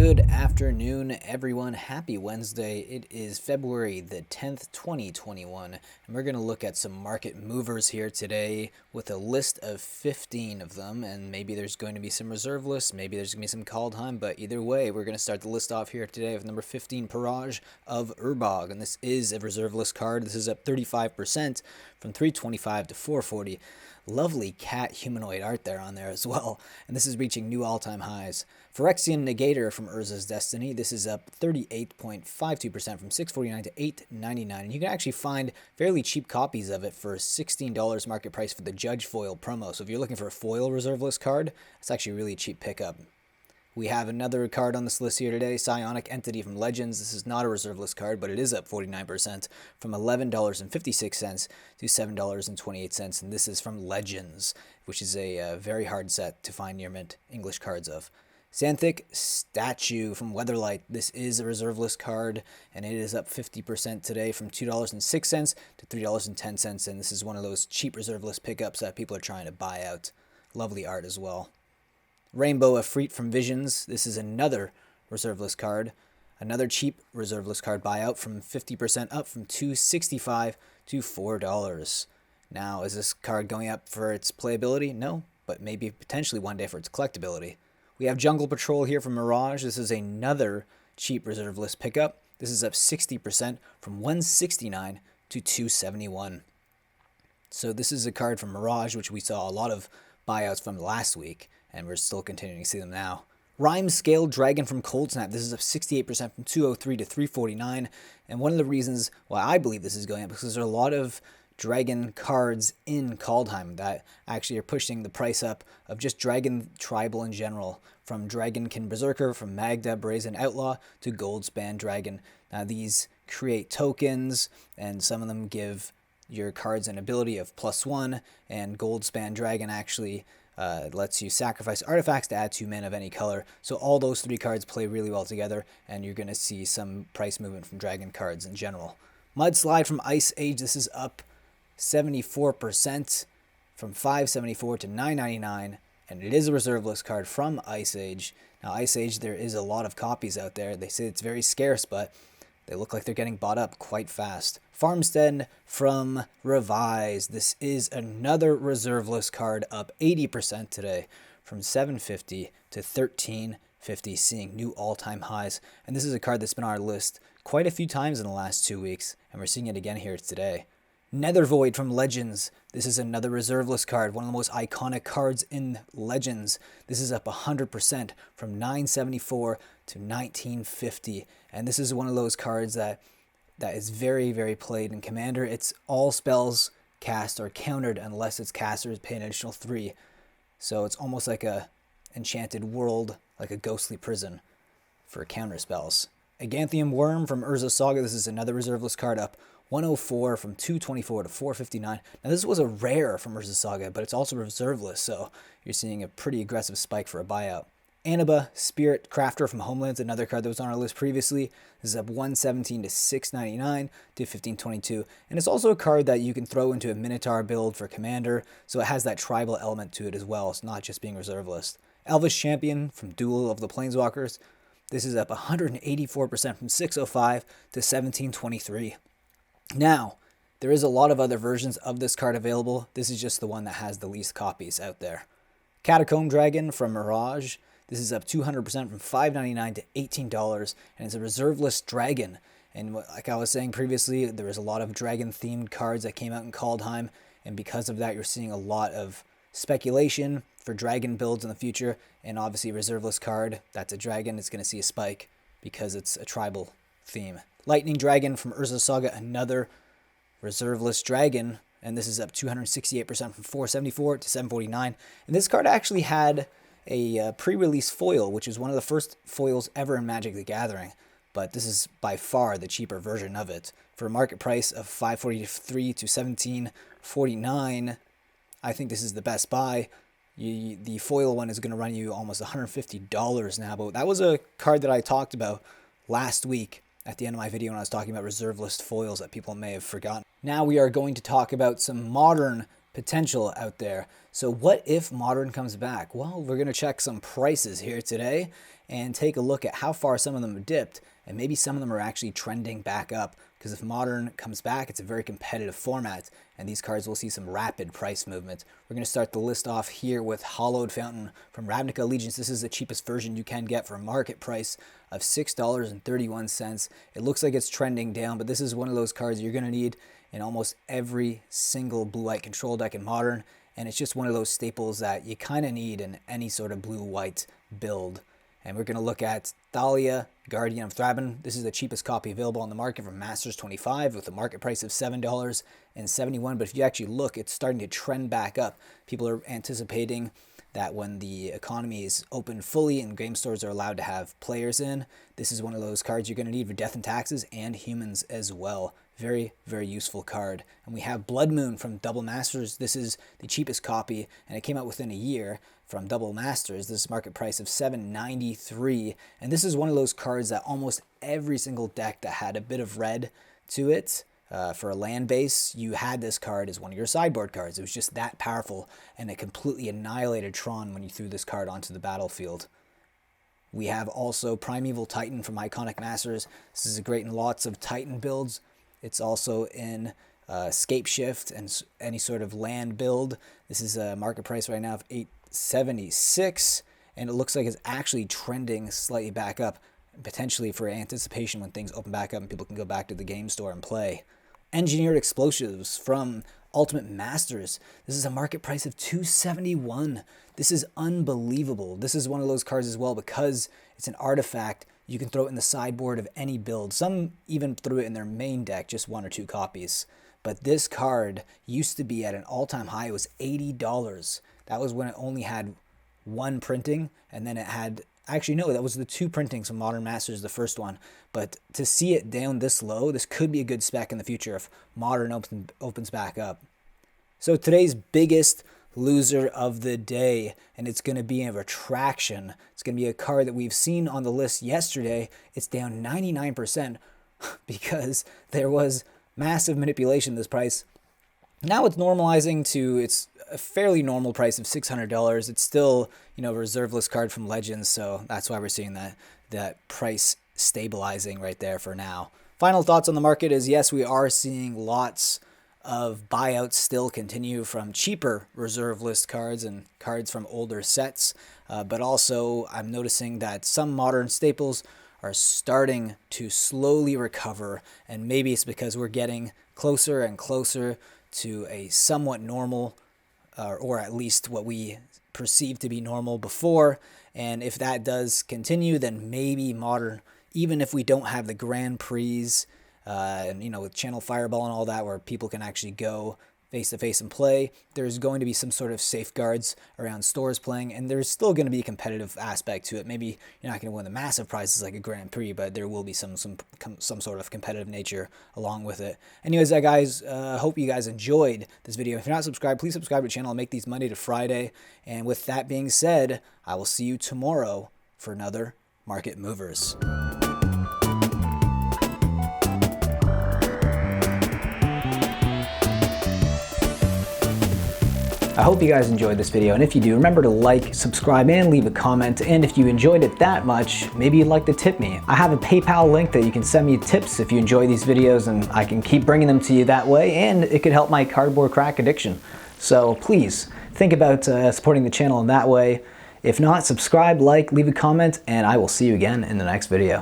Good afternoon, everyone. Happy Wednesday. It is February the 10th, 2021, and we're going to look at some market movers here today with a list of 15 of them, and maybe there's going to be some reserve lists, maybe there's going to be some call time, but either way, we're going to start the list off here today with number 15, Parage of Urbog, and this is a reserve list card. This is up 35% from 325 to 440. Lovely cat humanoid art there on there as well, and this is reaching new all-time highs. Phyrexian Negator from Urza's Destiny, this is up 38.52% from 649 to 899, and you can actually find fairly cheap copies of it for $16 market price for the Judge foil promo. So if you're looking for a foil reserve list card, it's actually really a cheap pickup. We have another card on this list here today, Psionic Entity from Legends. This is not a reserve list card, but it is up 49% from $11.56 to $7.28, and this is from Legends, which is a very hard set to find near mint English cards of. Xanthic Statue from Weatherlight. This is a reserve list card, and it is up 50% today from $2.06 to $3.10, and this is one of those cheap reserve list pickups that people are trying to buy out. Lovely art as well. Rainbow Efreet from Visions. This is another reserve list card. Another cheap reserve list card buyout from 50% up from $2.65 to $4. Now, is this card going up for its playability? No, but maybe potentially one day for its collectability. We have Jungle Patrol here from Mirage. This is another cheap reserve list pickup. This is up 60% from $169 to $271. So this is a card from Mirage, which we saw a lot of buyouts from last week, and we're still continuing to see them now. Rhyme Scale Dragon from Cold Snap. This is up 68% from 203 to 349. And one of the reasons why I believe this is going up is because there are a lot of dragon cards in Kaldheim that actually are pushing the price up of just dragon tribal in general, from Dragonkin Berserker, from Magda Brazen Outlaw to Goldspan Dragon. Now these create tokens, and some of them give your cards an ability of +1, and Goldspan Dragon actually lets you sacrifice artifacts to add 2 mana of any color. So all those 3 cards play really well together, and you're going to see some price movement from dragon cards in general. Mudslide from Ice Age. This is up 74% from $574 to $999, and it is a reserve list card from Ice Age. Now Ice Age, there is a lot of copies out there. They say it's very scarce, but they look like they're getting bought up quite fast. Farmstead from Revise. This is another reserve list card, up 80% today from $750 to $1350, seeing new all-time highs. And this is a card that's been on our list quite a few times in the last 2 weeks, and we're seeing it again here today. Nether Void from Legends. This is another reserve list card, one of the most iconic cards in Legends. This is up 100% from $974 to $1950, and this is one of those cards that is very, very played in Commander. It's all spells cast are countered unless its casters pay an additional 3. So it's almost like a enchanted world, like a ghostly prison for counter spells. Aganthium Worm from Urza Saga. This is another reserve list card, up 104 from 224 to 459. Now this was a rare from Urza Saga, but it's also reserve list, so you're seeing a pretty aggressive spike for a buyout. Anaba Spirit Crafter from Homelands, another card that was on our list previously. This is up 117 to 699 to 1522, and it's also a card that you can throw into a Minotaur build for Commander, so it has that tribal element to it as well. It's not just being reserve list. Elvish Champion from Duel of the Planeswalkers. This is up 184% from 605 to 1723. Now, there is a lot of other versions of this card available. This is just the one that has the least copies out there. Catacomb Dragon from Mirage. This is up 200% from $5.99 to $18, and it's a reserve list dragon. And like I was saying previously, there was a lot of dragon-themed cards that came out in Kaldheim, and because of that, you're seeing a lot of speculation for dragon builds in the future, and obviously a reserve list card that's a dragon is going to see a spike because it's a tribal theme. Lightning Dragon from Urza Saga, another reserve list dragon, and this is up 268% from $474 to $749. And this card actually had a pre-release foil, which is one of the first foils ever in Magic the Gathering, but this is by far the cheaper version of it. For a market price of $543 to $1749, I think this is the best buy. The foil one is going to run you almost $150 now, but that was a card that I talked about last week at the end of my video when I was talking about reserve list foils that people may have forgotten. Now we are going to talk about some modern potential out there. So what if Modern comes back? Well, we're going to check some prices here today and take a look at how far some of them have dipped, and maybe some of them are actually trending back up. Because if Modern comes back, it's a very competitive format, and these cards will see some rapid price movement. We're going to start the list off here with Hollowed Fountain from Ravnica Allegiance. This is the cheapest version you can get for a market price of $6.31. It looks like it's trending down, but this is one of those cards you're going to need in almost every single blue-white control deck in Modern, and it's just one of those staples that you kind of need in any sort of blue-white build. And we're going to look at Thalia, Guardian of Thraben. This is the cheapest copy available on the market from Masters 25 with a market price of $7.71. But if you actually look, it's starting to trend back up. People are anticipating that when the economy is open fully and game stores are allowed to have players in, this is one of those cards you're going to need for Death and Taxes and Humans as well. Very, very useful card. And we have Blood Moon from Double Masters. This is the cheapest copy, and it came out within a year from Double Masters. This is market price of $7.93. And this is one of those cards that almost every single deck that had a bit of red to it, for a land base, you had this card as one of your sideboard cards. It was just that powerful, and it completely annihilated Tron when you threw this card onto the battlefield. We have also Primeval Titan from Iconic Masters. This is great in lots of Titan builds. It's also in Scape Shift and any sort of land build. This is a market price right now of $8.76, and it looks like it's actually trending slightly back up, potentially for anticipation when things open back up and people can go back to the game store and play. Engineered Explosives from Ultimate Masters. This is a market price of $2.71. This is unbelievable. This is one of those cards as well, because it's an artifact. You can throw it in the sideboard of any build. Some even threw it in their main deck, just 1 or 2 copies. But this card used to be at an all-time high. It was $80. That was when it only had 1 printing, and then it had... Actually, no, that was the 2 printings from Modern Masters, the first one. But to see it down this low, this could be a good spec in the future if Modern opens back up. So today's biggest loser of the day, and it's going to be a retraction. It's going to be a card that we've seen on the list yesterday. It's down 99% because there was massive manipulation of this price. Now it's normalizing to its a fairly normal price of $600. It's still, a reserve list card from Legends, so that's why we're seeing that price stabilizing right there for now. Final thoughts on the market is, yes, we are seeing lots of buyouts still continue from cheaper reserve list cards and cards from older sets, but also I'm noticing that some Modern staples are starting to slowly recover, and maybe it's because we're getting closer and closer to a somewhat normal, or at least what we perceived to be normal before. And if that does continue, then maybe Modern, even if we don't have the Grand Prix, and with Channel Fireball and all that, where people can actually go face-to-face and play, there's going to be some sort of safeguards around stores playing, and there's still going to be a competitive aspect to it. Maybe you're not going to win the massive prizes like a Grand Prix, but there will be some sort of competitive nature along with it. Anyways, guys, hope you guys enjoyed this video. If you're not subscribed, please subscribe to the channel. I'll make these Monday to Friday. And with that being said, I will see you tomorrow for another Market Movers. I hope you guys enjoyed this video, and if you do, remember to like, subscribe, and leave a comment. And if you enjoyed it that much, maybe you'd like to tip me. I have a PayPal link that you can send me tips if you enjoy these videos, and I can keep bringing them to you that way, and it could help my cardboard crack addiction. So please think about supporting the channel in that way. If not, subscribe, like, leave a comment, and I will see you again in the next video.